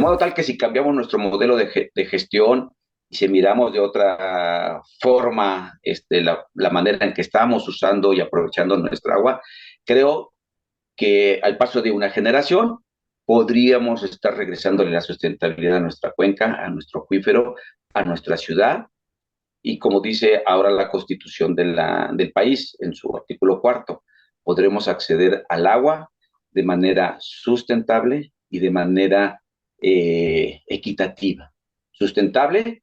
modo tal que si cambiamos nuestro modelo de gestión y si miramos de otra forma la manera en que estamos usando y aprovechando nuestra agua, creo que al paso de una generación podríamos estar regresándole la sustentabilidad a nuestra cuenca, a nuestro acuífero, a nuestra ciudad, y como dice ahora la Constitución del país en su artículo cuarto, podremos acceder al agua de manera sustentable y de manera equitativa. Sustentable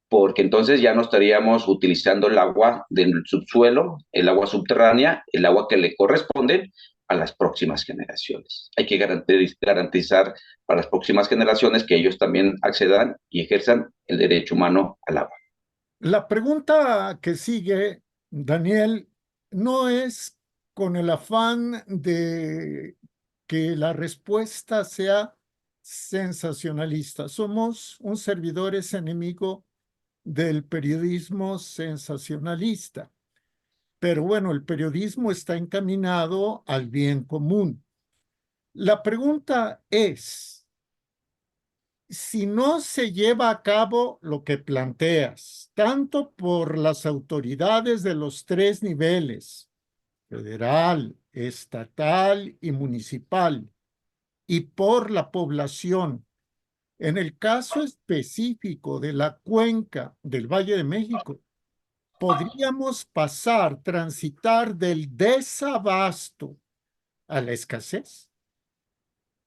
porque entonces ya no estaríamos utilizando el agua del subsuelo, el agua subterránea, el agua que le corresponde a las próximas generaciones. Hay que garantizar para las próximas generaciones que ellos también accedan y ejerzan el derecho humano al agua. La pregunta que sigue, Daniel, no es con el afán de que la respuesta sea sensacionalista. Somos un servidor es enemigo del periodismo sensacionalista. Pero bueno, el periodismo está encaminado al bien común. La pregunta es, si no se lleva a cabo lo que planteas, tanto por las autoridades de los tres niveles, federal, estatal y municipal, y por la población, en el caso específico de la cuenca del Valle de México, podríamos transitar del desabasto a la escasez.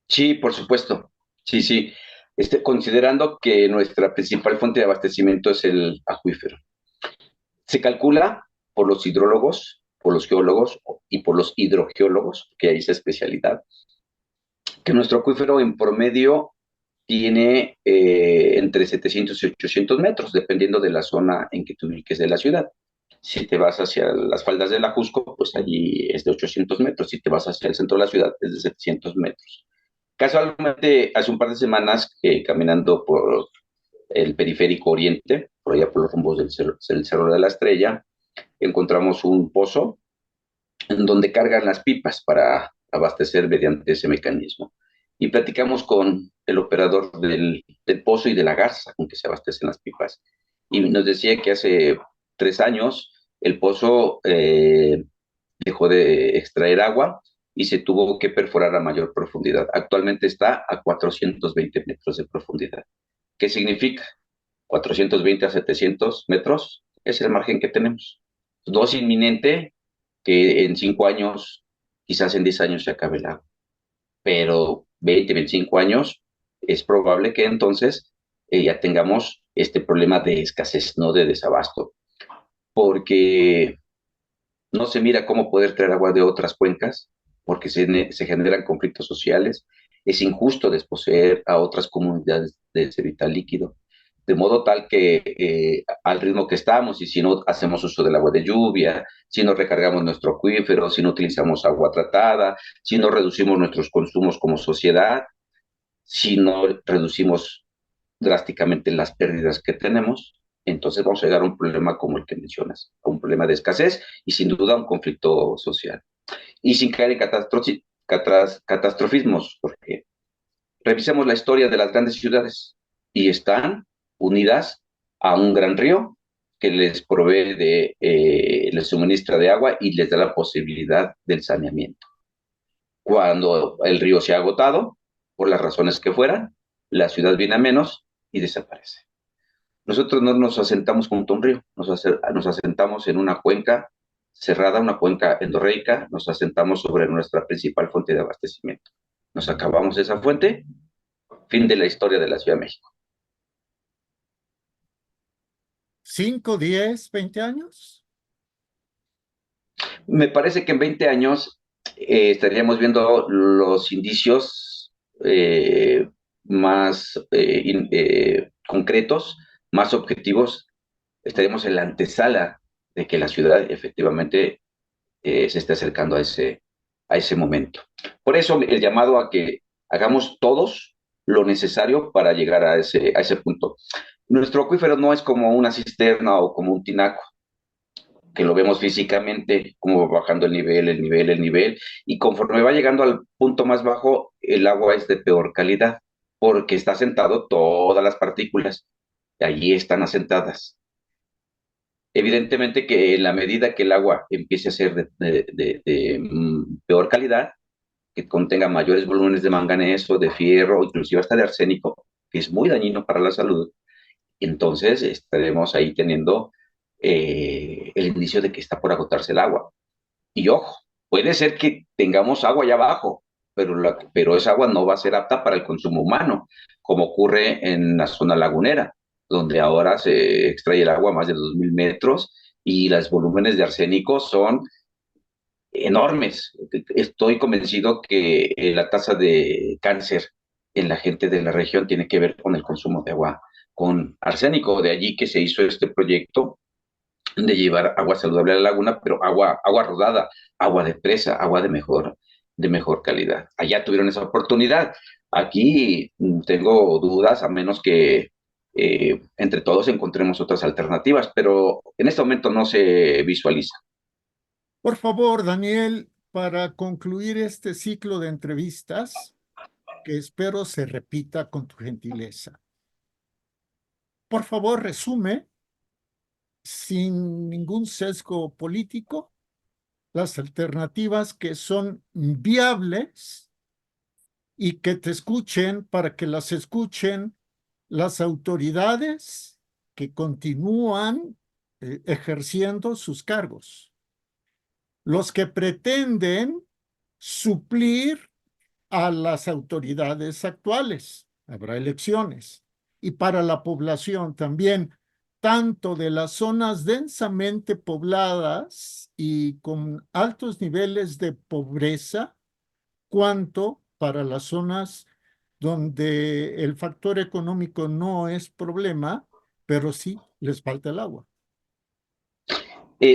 Sí, por supuesto. Sí, sí. Considerando que nuestra principal fuente de abastecimiento es el acuífero. Se calcula por los hidrólogos, por los geólogos y por los hidrogeólogos, que hay esa especialidad, que nuestro acuífero en promedio tiene entre 700 y 800 metros, dependiendo de la zona en que te ubiques de la ciudad. Si te vas hacia las faldas de la Jusco, pues allí es de 800 metros. Si te vas hacia el centro de la ciudad, es de 700 metros. Casualmente, hace un par de semanas, caminando por el periférico oriente, por allá por los rumbos del Cerro de la Estrella, encontramos un pozo en donde cargan las pipas para abastecer mediante ese mecanismo. Y platicamos con el operador del pozo y de la garza con que se abastecen las pipas. Y nos decía que hace 3 años el pozo dejó de extraer agua y se tuvo que perforar a mayor profundidad. Actualmente está a 420 metros de profundidad. ¿Qué significa? 420 a 700 metros es el margen que tenemos. No es inminente que en 5 años, quizás en 10 años se acabe el agua, pero 20, 25 años es probable que entonces ya tengamos este problema de escasez, no de desabasto, porque no se mira cómo poder traer agua de otras cuencas, porque se generan conflictos sociales, es injusto desposeer a otras comunidades de ese vital líquido, de modo tal que al ritmo que estamos, y si no hacemos uso del agua de lluvia, si no recargamos nuestro acuífero, si no utilizamos agua tratada, si no reducimos nuestros consumos como sociedad, si no reducimos drásticamente las pérdidas que tenemos, entonces vamos a llegar a un problema como el que mencionas, a un problema de escasez y sin duda un conflicto social. Y sin caer en catastrofismos, porque revisemos la historia de las grandes ciudades y están unidas a un gran río que les provee les suministra de agua y les da la posibilidad del saneamiento. Cuando el río se ha agotado, por las razones que fueran, la ciudad viene a menos y desaparece. Nosotros no nos asentamos junto a un río, nos asentamos en una cuenca cerrada, una cuenca endorreica, nos asentamos sobre nuestra principal fuente de abastecimiento. Nos acabamos esa fuente, fin de la historia de la Ciudad de México. 5, 10, 20 años. Me parece que en 20 años estaríamos viendo los indicios más concretos, más objetivos. Estaríamos en la antesala de que la ciudad efectivamente se esté acercando a ese momento. Por eso el llamado a que hagamos todos lo necesario para llegar a ese punto. Nuestro acuífero no es como una cisterna o como un tinaco, que lo vemos físicamente, como va bajando el nivel, y conforme va llegando al punto más bajo, el agua es de peor calidad. porque está asentado todas las partículas, allí están asentadas. Evidentemente que en la medida que el agua empiece a ser de peor calidad, que contenga mayores volúmenes de manganeso, de fierro, inclusive hasta de arsénico, que es muy dañino para la salud, entonces estaremos ahí teniendo el indicio de que está por agotarse el agua. Y ojo, puede ser que tengamos agua allá abajo, pero esa agua no va a ser apta para el consumo humano, como ocurre en la zona lagunera, donde ahora se extrae el agua a más de 2000 metros y los volúmenes de arsénico son enormes. Estoy convencido que la tasa de cáncer en la gente de la región tiene que ver con el consumo de agua con arsénico. De allí que se hizo este proyecto de llevar agua saludable a la laguna, pero agua rodada, agua de presa, agua de mejor calidad. Allá tuvieron esa oportunidad. Aquí tengo dudas, a menos que entre todos encontremos otras alternativas, pero en este momento no se visualiza. Por favor, Daniel, para concluir este ciclo de entrevistas, que espero se repita con tu gentileza, por favor, resume, sin ningún sesgo político, las alternativas que son viables y que te escuchen para que las escuchen las autoridades que continúan ejerciendo sus cargos. Los que pretenden suplir a las autoridades actuales. Habrá elecciones. Y para la población también, tanto de las zonas densamente pobladas y con altos niveles de pobreza, cuanto para las zonas donde el factor económico no es problema, pero sí les falta el agua.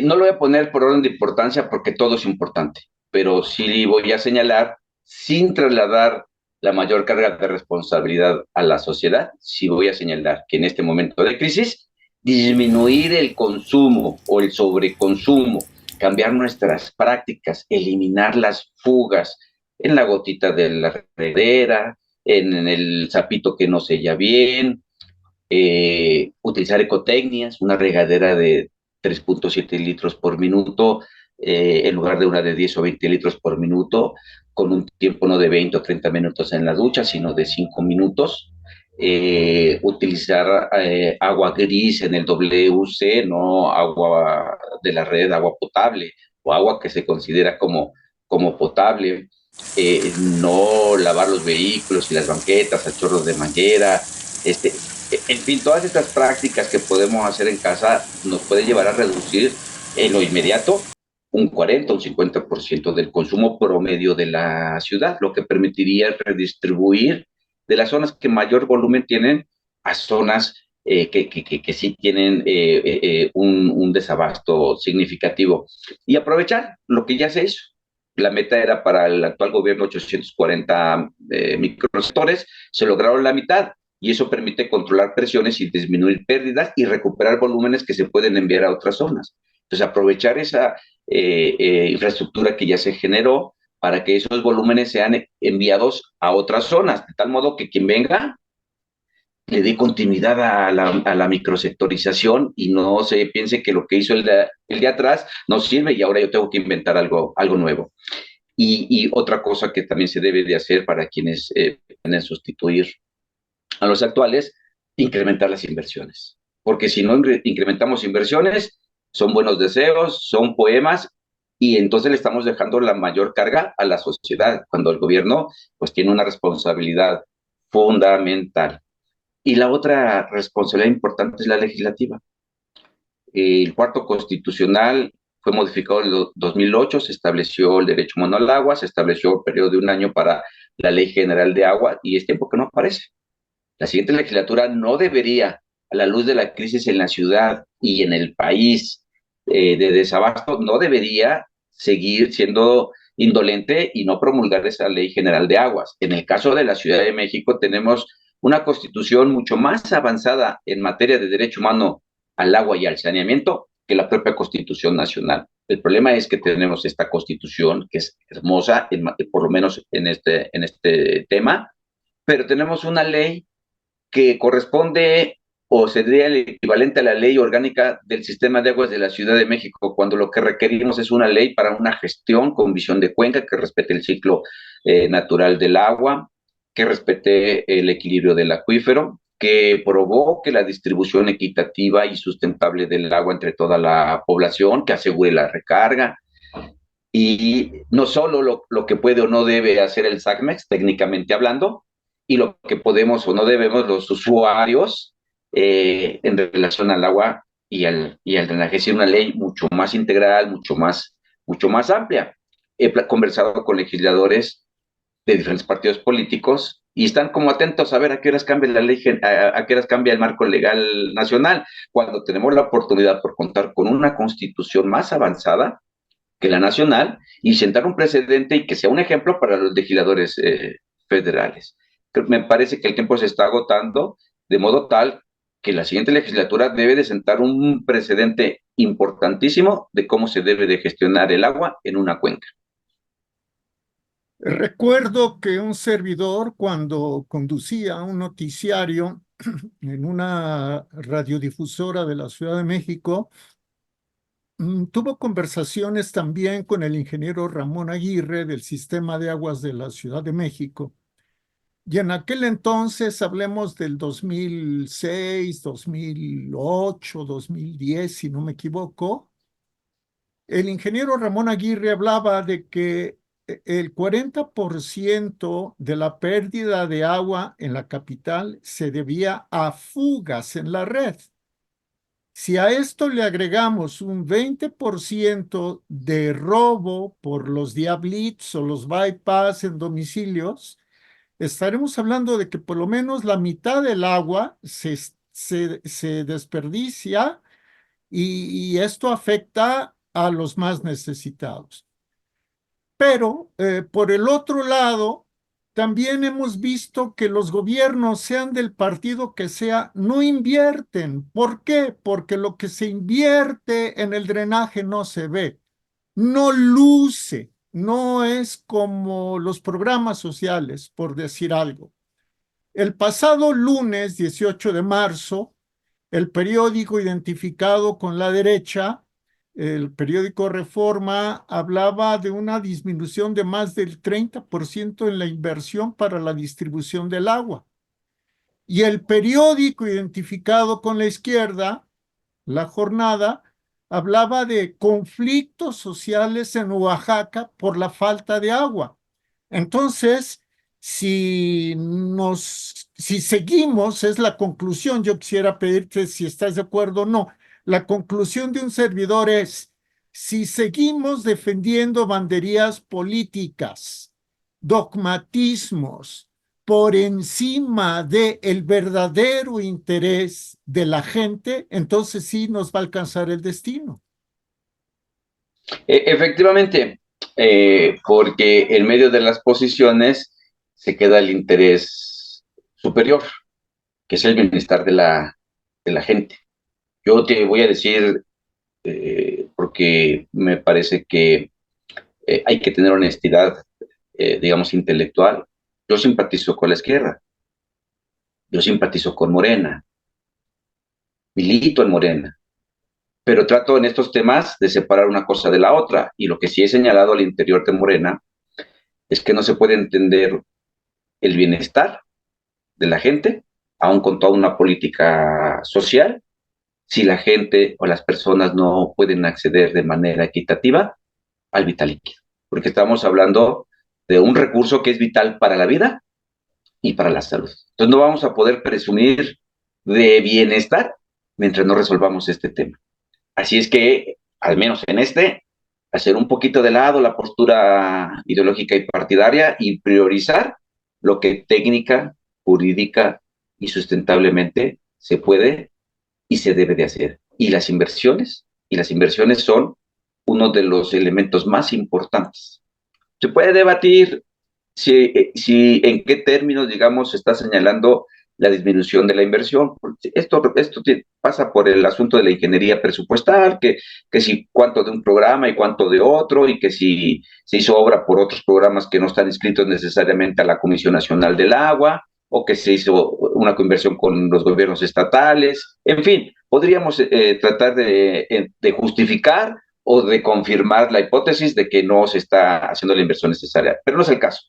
No lo voy a poner por orden de importancia porque todo es importante, pero sí voy a señalar, sin trasladar la mayor carga de responsabilidad a la sociedad, sí voy a señalar que en este momento de crisis, disminuir el consumo o el sobreconsumo, cambiar nuestras prácticas, eliminar las fugas en la gotita de la regadera, en el sapito que no sella bien, utilizar ecotecnias, una regadera de 3.7 litros por minuto, en lugar de una de 10 o 20 litros por minuto, con un tiempo no de 20 o 30 minutos en la ducha, sino de 5 minutos. Utilizar agua gris en el WC, no agua de la red, agua potable o agua que se considera como potable. No lavar los vehículos y las banquetas a chorros de manguera, en fin, todas estas prácticas que podemos hacer en casa nos pueden llevar a reducir en lo inmediato un 40 o un 50% del consumo promedio de la ciudad, lo que permitiría redistribuir de las zonas que mayor volumen tienen a zonas que sí tienen un desabasto significativo y aprovechar lo que ya se hizo. La meta era para el actual gobierno 840 microsectores, se lograron la mitad y eso permite controlar presiones y disminuir pérdidas y recuperar volúmenes que se pueden enviar a otras zonas. Entonces, aprovechar esa infraestructura que ya se generó para que esos volúmenes sean enviados a otras zonas, de tal modo que quien venga le dé continuidad a la microsectorización y no se piense que lo que hizo el de atrás no sirve y ahora yo tengo que inventar algo nuevo. Y otra cosa que también se debe de hacer para quienes pueden sustituir a los actuales, incrementar las inversiones. Porque si no incrementamos inversiones, son buenos deseos, son poemas, y entonces le estamos dejando la mayor carga a la sociedad, cuando el gobierno pues tiene una responsabilidad fundamental. Y la otra responsabilidad importante es la legislativa. El cuarto constitucional fue modificado en el 2008, se estableció el derecho humano al agua, se estableció el periodo de un año para la Ley General de Agua, y es tiempo que no aparece. La siguiente legislatura no debería, a la luz de la crisis en la ciudad y en el país de desabasto, no debería seguir siendo indolente y no promulgar esa ley general de aguas. En el caso de la Ciudad de México tenemos una constitución mucho más avanzada en materia de derecho humano al agua y al saneamiento que la propia Constitución Nacional. El problema es que tenemos esta constitución que es hermosa, por lo menos en este tema, pero tenemos una ley que corresponde o sería el equivalente a la ley orgánica del sistema de aguas de la Ciudad de México, cuando lo que requerimos es una ley para una gestión con visión de cuenca que respete el ciclo natural del agua, que respete el equilibrio del acuífero, que provoque la distribución equitativa y sustentable del agua entre toda la población, que asegure la recarga, y no solo lo que puede o no debe hacer el SACMEX, técnicamente hablando, y lo que podemos o no debemos los usuarios en relación al agua y al drenaje. Es una ley mucho más integral, mucho más amplia. He conversado con legisladores de diferentes partidos políticos y están como atentos a ver a qué horas cambia la ley, a qué horas cambia el marco legal nacional, cuando tenemos la oportunidad por contar con una constitución más avanzada que la nacional y sentar un precedente y que sea un ejemplo para los legisladores federales. Me parece que el tiempo se está agotando de modo tal que la siguiente legislatura debe de sentar un precedente importantísimo de cómo se debe de gestionar el agua en una cuenca. Recuerdo que un servidor, cuando conducía un noticiario en una radiodifusora de la Ciudad de México, tuvo conversaciones también con el ingeniero Ramón Aguirre del Sistema de Aguas de la Ciudad de México. Y en aquel entonces, hablemos del 2006, 2008, 2010, si no me equivoco, el ingeniero Ramón Aguirre hablaba de que el 40% de la pérdida de agua en la capital se debía a fugas en la red. Si a esto le agregamos un 20% de robo por los diablits o los bypass en domicilios, estaremos hablando de que por lo menos la mitad del agua se desperdicia y esto afecta a los más necesitados. Pero por el otro lado, también hemos visto que los gobiernos, sean del partido que sea, no invierten. ¿Por qué? Porque lo que se invierte en el drenaje no se ve, no luce, no es como los programas sociales, por decir algo. El pasado lunes 18 de marzo, el periódico identificado con la derecha, el periódico Reforma, hablaba de una disminución de más del 30% en la inversión para la distribución del agua. Y el periódico identificado con la izquierda, La Jornada, hablaba de conflictos sociales en Oaxaca por la falta de agua. Entonces, si seguimos, es la conclusión, yo quisiera pedirte si estás de acuerdo o no. La conclusión de un servidor es, si seguimos defendiendo banderías políticas, dogmatismos, por encima del verdadero interés de la gente, entonces sí nos va a alcanzar el destino. Efectivamente, porque en medio de las posiciones se queda el interés superior, que es el bienestar de la gente. Yo te voy a decir, porque me parece que hay que tener honestidad, digamos, intelectual. Yo simpatizo con la izquierda, yo simpatizo con Morena, milito en Morena, pero trato en estos temas de separar una cosa de la otra. Y lo que sí he señalado al interior de Morena es que no se puede entender el bienestar de la gente, aún con toda una política social, si la gente o las personas no pueden acceder de manera equitativa al vital líquido. Porque estamos hablando de un recurso que es vital para la vida y para la salud. Entonces no vamos a poder presumir de bienestar mientras no resolvamos este tema. Así es que, al menos en hacer un poquito de lado la postura ideológica y partidaria y priorizar lo que técnica, jurídica y sustentablemente se puede y se debe de hacer. Y las inversiones son uno de los elementos más importantes. Se puede debatir si en qué términos, digamos, se está señalando la disminución de la inversión. Esto pasa por el asunto de la ingeniería presupuestal, que si cuánto de un programa y cuánto de otro, y que si se hizo obra por otros programas que no están inscritos necesariamente a la Comisión Nacional del Agua, o que se hizo una conversión con los gobiernos estatales. En fin, podríamos tratar de justificar o de confirmar la hipótesis de que no se está haciendo la inversión necesaria, pero no es el caso.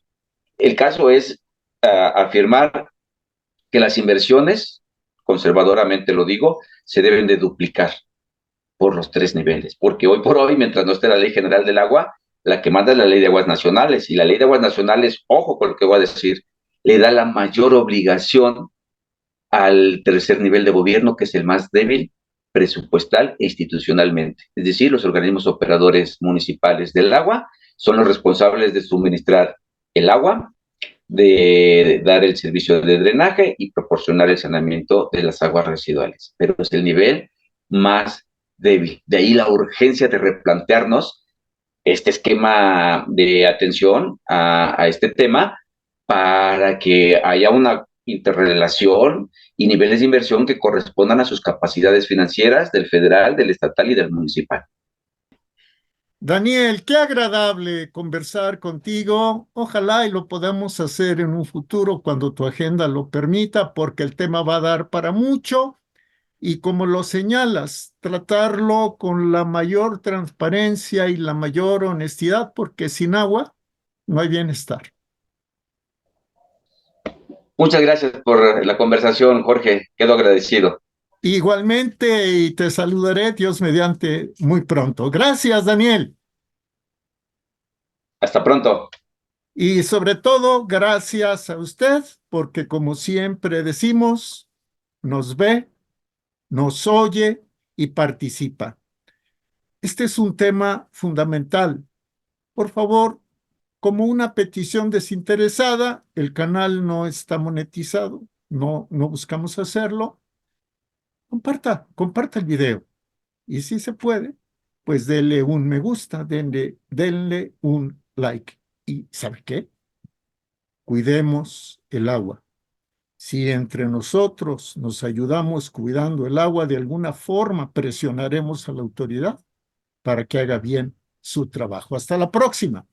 El caso es afirmar que las inversiones, conservadoramente lo digo, se deben de duplicar por los tres niveles, porque hoy por hoy, mientras no esté la Ley General del Agua, la que manda es la Ley de Aguas Nacionales, y la Ley de Aguas Nacionales, ojo con lo que voy a decir, le da la mayor obligación al tercer nivel de gobierno, que es el más débil presupuestal e institucionalmente. Es decir, los organismos operadores municipales del agua son los responsables de suministrar el agua, de dar el servicio de drenaje y proporcionar el saneamiento de las aguas residuales. Pero es el nivel más débil. De ahí la urgencia de replantearnos este esquema de atención a este tema para que haya una interrelación y niveles de inversión que correspondan a sus capacidades financieras del federal, del estatal y del municipal. Daniel, qué agradable conversar contigo. Ojalá y lo podamos hacer en un futuro cuando tu agenda lo permita, porque el tema va a dar para mucho y como lo señalas, tratarlo con la mayor transparencia y la mayor honestidad, porque sin agua no hay bienestar. Muchas gracias por la conversación, Jorge. Quedo agradecido. Igualmente, y te saludaré, Dios mediante, muy pronto. Gracias, Daniel. Hasta pronto. Y sobre todo, gracias a usted, porque como siempre decimos, nos ve, nos oye y participa. Este es un tema fundamental. Por favor, como una petición desinteresada, el canal no está monetizado, no buscamos hacerlo. Comparta el video. Y si se puede, pues denle un me gusta, denle un like. ¿Y sabe qué? Cuidemos el agua. Si entre nosotros nos ayudamos cuidando el agua, de alguna forma presionaremos a la autoridad para que haga bien su trabajo. Hasta la próxima.